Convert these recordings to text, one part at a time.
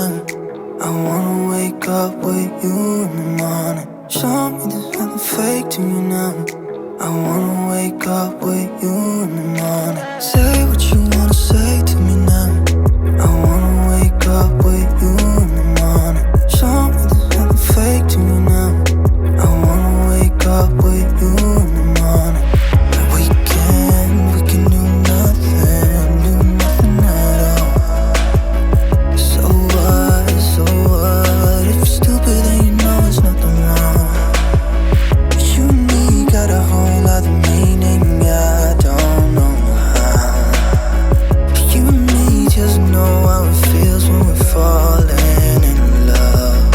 now. I wanna wake up with you in the morning. Show me there's nothing fake to me now. I wanna wake up with you in the morning. Say what you wanna say to me now. I wanna wake up with you in the morning. Show me there's nothing fake to me now. I wanna wake up with you in the morning. We can do nothing at all. So what? If you're stupid then you know it's nothing wrong. You and me got a whole other meaning, I don't know how. You and me just know how it feels when we're falling in love.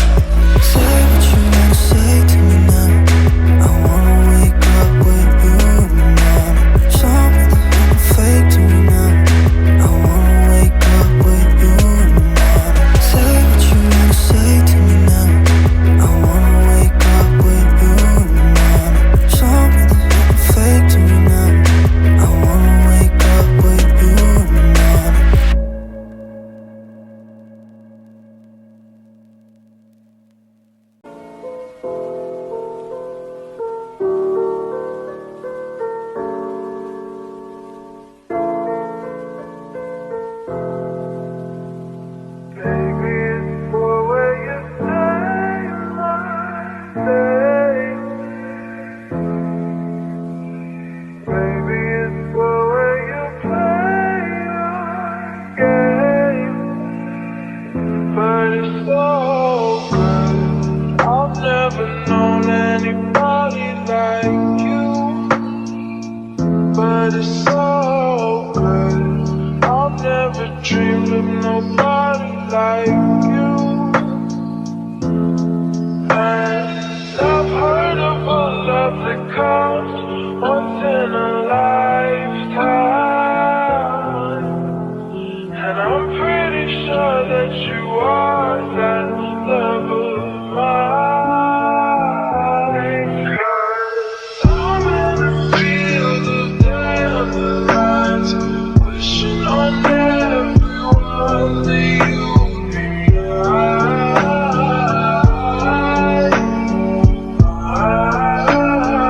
Say what you wanna say to me now. I wanna wake up with you in the morning. Show me there's nothing fake to me now. I wanna wake up with you in the morning. Say what you wanna say to me now. I wanna wake up with you in the morning. Show me there's nothing fake to me now. I wanna wake up with you in the morning. Baby, it's for where you stay my day. Baby, it's for where you play your game. But it's so good. I've never known anybody like you. But it's so good. I've never dreamed of nobody like you. And I've heard of a love that comes